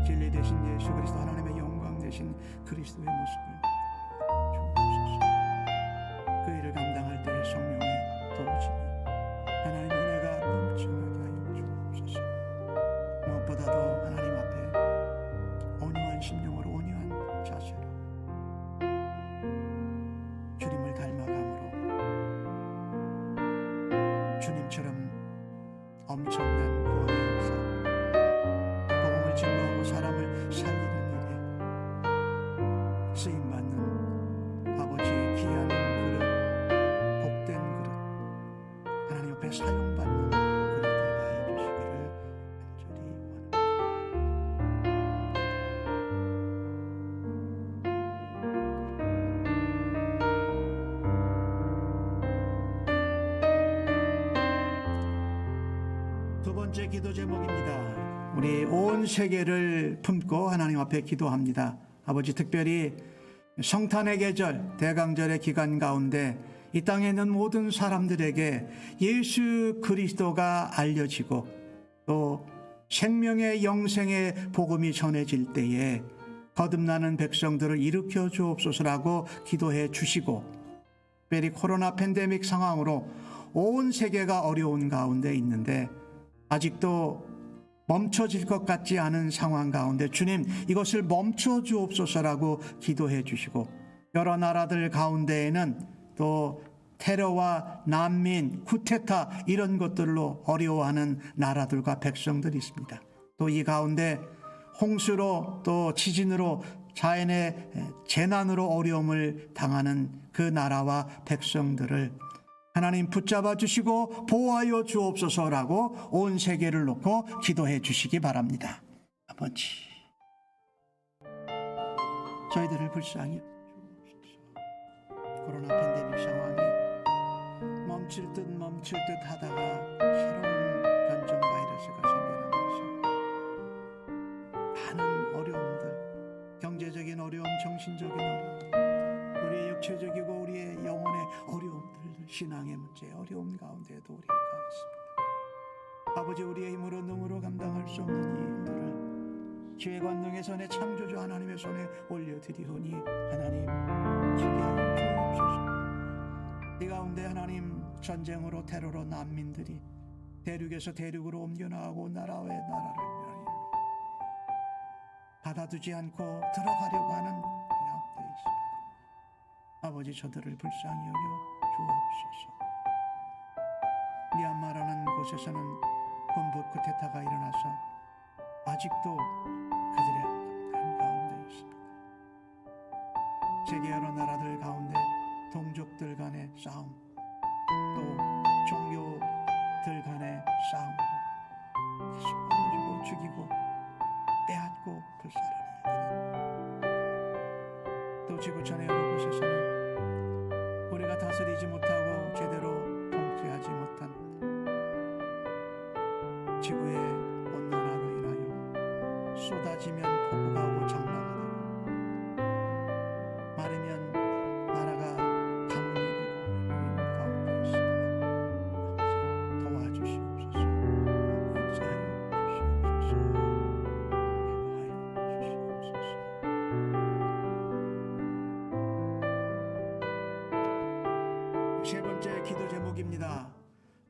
진리 되신 예수 그리스도, 하나님의 영광 되신 그리스도의 모습을 주옵소서. 그 일을 감당할 때에 성령의 도우심이, 하나님의 은혜가 넘쳐나게 하여 주옵소서. 무엇보다도 하나님 앞에 온유한 심령으로, 온유한 자세로 주님을 닮아감으로 주님처럼 엄청난 구원의 역사, 복음을 증거하고 사람을 살리는 일에 쓰임받는 아버지의 귀한 그릇, 복된 그릇, 하나님 앞에 사용받는 그릇들이 하여 주시기를 간절히 원합니다. 두 번째 기도 제목입니다. 우리 온 세계를 품고 하나님 앞에 기도합니다. 아버지, 특별히 성탄의 계절, 대강절의 기간 가운데 이 땅에 있는 모든 사람들에게 예수 그리스도가 알려지고 또 생명의 영생의 복음이 전해질 때에 거듭나는 백성들을 일으켜 주옵소서라고 기도해 주시고, 특별히 코로나 팬데믹 상황으로 온 세계가 어려운 가운데 있는데 아직도 멈춰질 것 같지 않은 상황 가운데 주님, 이것을 멈춰 주옵소서라고 기도해 주시고, 여러 나라들 가운데에는 또 테러와 난민, 쿠데타 이런 것들로 어려워하는 나라들과 백성들이 있습니다. 또 이 가운데 홍수로 또 지진으로 자연의 재난으로 어려움을 당하는 그 나라와 백성들을 하나님 붙잡아 주시고 보호하여 주옵소서라고 온 세계를 놓고 기도해 주시기 바랍니다. 아버지, 저희들을 불쌍히 주옵소서. 코로나 팬데믹 상황이 멈출 듯 하다가 새로운 변종 바이러스가 생겨나면서 많은 어려움들, 경제적인 어려움, 정신적인 어려움, 우리의 육체적이고 우리의 영혼의 어려움들, 신앙의 문제, 어려움 가운데에도 우리가 있습니다. 아버지, 우리의 힘으로 능으로 감당할 수 없는 이 힘들을 주의 관능의 손에, 창조주 하나님의 손에 올려드리오니 하나님 크게 하여 주옵소서. 이 가운데 하나님, 전쟁으로 테러로 난민들이 대륙에서 대륙으로 옮겨나가고 나라 외 나라를 받아두지 않고 들어가려고 하는 가운데 있습니다. 아버지, 저들을 불쌍히 여겨 주옵소서. 미얀마라는 곳에서는 군부 쿠데타가 일어나서 아직도 그들의 한가운데 있습니다. 세계 여러 나라들 가운데 동족들 간의 싸움, 또 종교들 간의 싸움으로 계속 얻어주고 죽이고 빼앗고 불살하는 일들은, 또 지구촌의 여러 곳에서는 우리가 다스리지 못하고 제대로 통치하지 못한 지구의 온난화로 인하여 쏟아지면 폭우가 오고 장마가 되고 마르면 나라가 가뭄이 되고 있는 가운데 있습니다. 아버지, 도와주시옵소서. 역사하여 주시옵소서. 인도하여 주시옵소서. 세 번째 기도 제목입니다.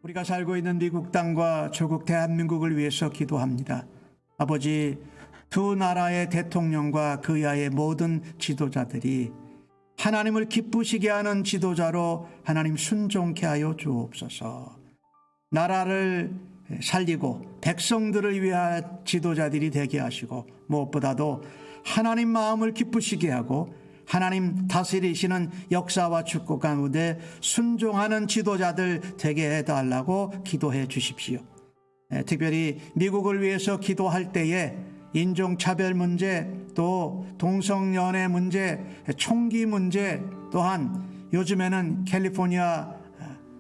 우리가 살고 있는 미국 땅과 조국 대한민국을 위해서 기도합니다. 아버지, 두 나라의 대통령과 그 이하의 모든 지도자들이 하나님을 기쁘시게 하는 지도자로 하나님 순종케 하여 주옵소서. 나라를 살리고 백성들을 위한 지도자들이 되게 하시고, 무엇보다도 하나님 마음을 기쁘시게 하고 하나님 다스리시는 역사와 축복 가운데 순종하는 지도자들 되게 해달라고 기도해 주십시오. 특별히 미국을 위해서 기도할 때에 인종차별 문제, 또 동성연애 문제, 총기 문제, 또한 요즘에는 캘리포니아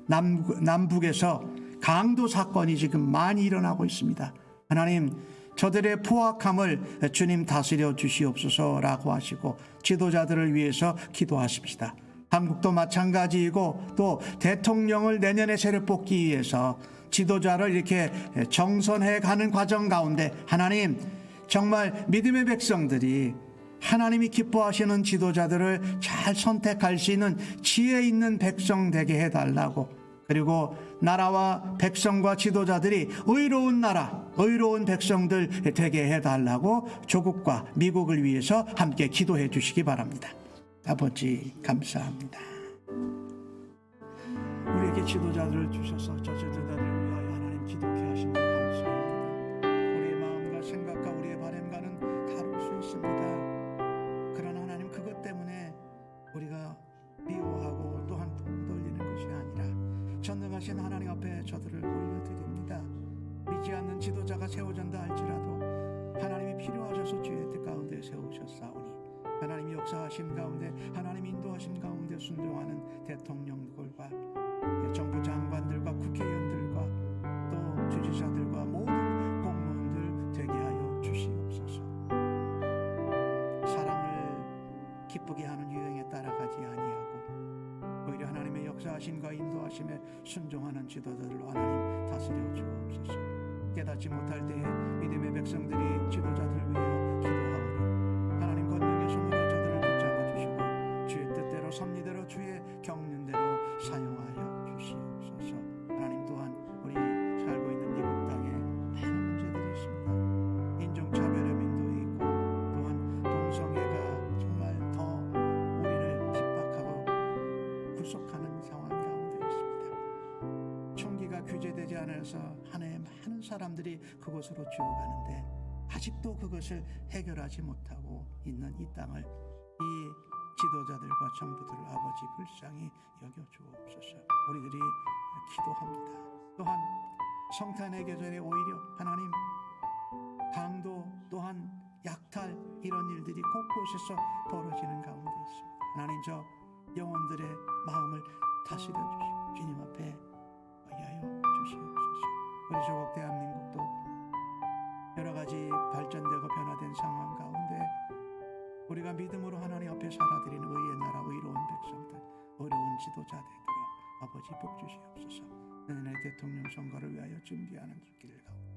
남북에서 강도 사건이 지금 많이 일어나고 있습니다. 하나님, 저들의 포악함을 주님 다스려 주시옵소서라고 하시고 지도자들을 위해서 기도하십시다. 한국도 마찬가지이고 또 대통령을 내년에 새로 뽑기 위해서 지도자를 이렇게 정선해 가는 과정 가운데 하나님 정말 믿음의 백성들이 하나님이 기뻐하시는 지도자들을 잘 선택할 수 있는 지혜 있는 백성 되게 해달라고, 그리고 나라와 백성과 지도자들이 의로운 나라, 의로운 백성들 되게 해달라고 조국과 미국을 위해서 함께 기도해 주시기 바랍니다. 아버지 감사합니다. 우리에게 지도자들을 주셔서 저 지도자들을 위하여 하나님 기도케 하심을 감사합니다. 우리의 마음과 생각과 우리의 바람과는 다를 수 있습니다. 그러나 하나님 그것 때문에 우리가 미워하고 또한 돈 돌리는 것이 아니라 전능하신 하나님 앞에 저들을 올려드립니다. 믿지 않는 지도자가 세워진다 할지라도 하나님이 필요하셔서 주의 뜻 가운데 세우셨사오니 하나님이 역사하심 가운데 하나님 인도하심 가운데 순종하는 대통령들과 정부 장관들과 국회의원들과 또 주지사들과 모든 공무원들 되게 하여 주시옵소서. 사람을 기쁘게 하는 유행에 따라가지 아니하고 오히려 하나님의 역사하심과 인도하심에 순종하는 지도자들로 하나님 다스려 주옵소서. 깨닫지 못할 때에 믿음의 백성들이 지도자들을 위하여 기도하오니 하나님 권능의 손으로 저들을 붙잡아 주시고 주의 뜻대로 섭리대로 주의 경륜대로 사용하여 주시옵소서. 하나님 또한 우리 살고 있는 미국 땅에 많은 문제들이 있습니다. 인종차별의 민도에 있고 또한 동성애가 정말 더 우리를 핍박하고 구속하는 상황 가운데 있습니다. 총기가 규제되지 않아서 하나의 많은 사람들이 그곳으로 죽어가는데 아직도 그것을 해결하지 못하고 있는 이 땅을 이 지도자들과 정부들을 아버지 불쌍히 여겨 주옵소서. 우리들이 기도합니다. 또한 성탄의 계절에 오히려 하나님 강도 또한 약탈 이런 일들이 곳곳에서 벌어지는 가운데 있습니다. 하나님 저 영혼들의 마음을 다스려 주시고 주님 앞에 의하여 주시옵소서. 우리 조국 대한민국도 여러 가지 발전되고 변화된 상황 가운데 우리가 믿음으로 하나님 앞에 살아드리는 의의 나라 의로운 백성들 어려운 지도자 되도록 아버지 복 주시옵소서. 내년의 대통령 선거를 위하여 준비하는 길을 가운데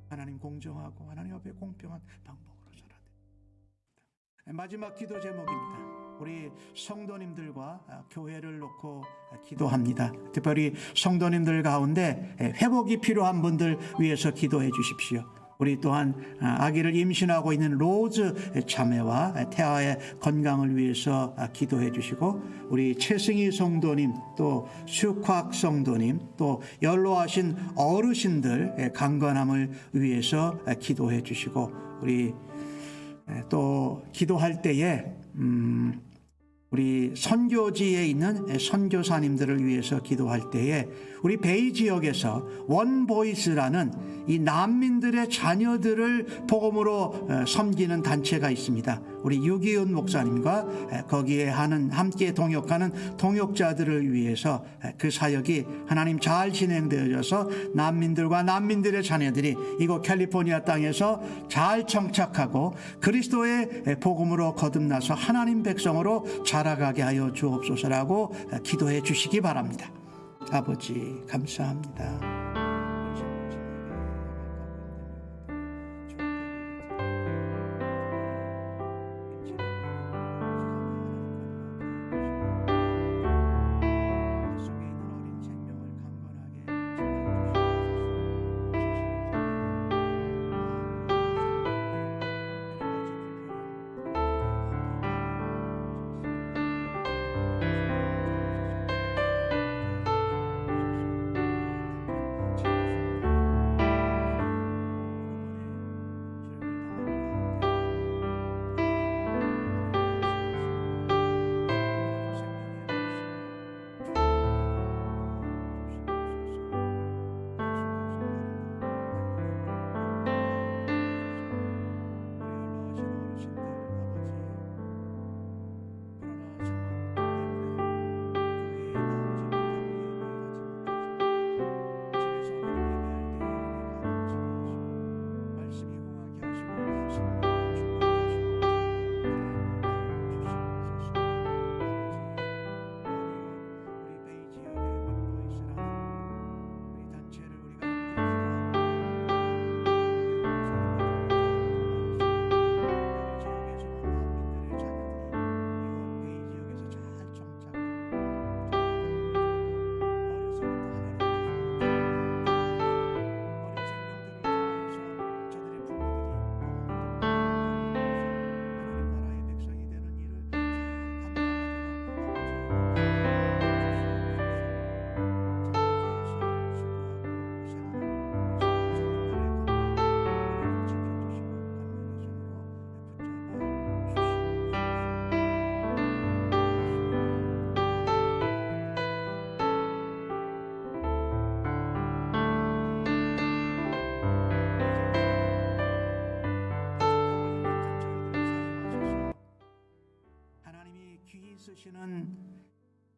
하나님 공정하고 하나님 앞에 공평한 방법으로 살아드립니다. 마지막 기도 제목입니다. 우리 성도님들과 교회를 놓고 기도합니다. 특별히 성도님들 가운데 회복이 필요한 분들 위해서 기도해 주십시오. 우리 또한 아기를 임신하고 있는 로즈 자매와 태아의 건강을 위해서 기도해 주시고 우리 최승희 성도님 또 수곽 성도님 또 연로하신 어르신들 강건함을 위해서 기도해 주시고 우리 또 기도할 때에 우리 선교지에 있는 선교사님들을 위해서 기도할 때에 우리 베이 지역에서 원보이스라는 이 난민들의 자녀들을 복음으로 섬기는 단체가 있습니다. 우리 유기훈 목사님과 거기에 함께 동역하는 동역자들을 위해서 그 사역이 하나님 잘 진행되어져서 난민들과 난민들의 자녀들이 이곳 캘리포니아 땅에서 잘 정착하고 그리스도의 복음으로 거듭나서 하나님 백성으로 자라가게 하여 주옵소서라고 기도해 주시기 바랍니다. 아버지 감사합니다.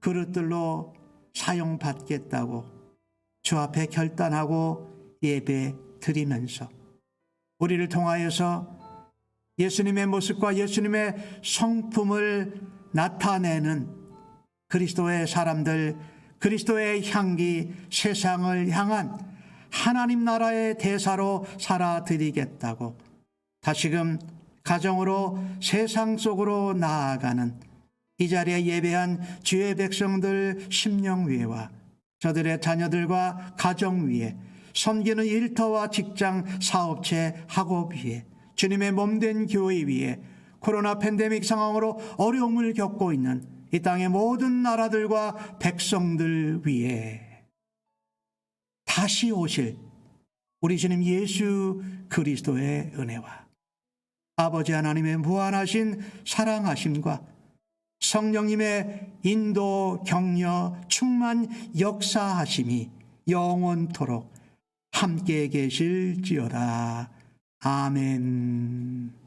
그릇들로 사용받겠다고 주 앞에 결단하고 예배 드리면서 우리를 통하여서 예수님의 모습과 예수님의 성품을 나타내는 그리스도의 사람들, 그리스도의 향기, 세상을 향한 하나님 나라의 대사로 살아드리겠다고 다시금 가정으로 세상 속으로 나아가는 이 자리에 예배한 주의 백성들 심령 위에와 저들의 자녀들과 가정 위에 섬기는 일터와 직장, 사업체, 학업 위에 주님의 몸된 교회 위에 코로나 팬데믹 상황으로 어려움을 겪고 있는 이 땅의 모든 나라들과 백성들 위에 다시 오실 우리 주님 예수 그리스도의 은혜와 아버지 하나님의 무한하신 사랑하심과 성령님의 인도, 격려, 충만, 역사하심이 영원토록 함께 계실지어다. 아멘.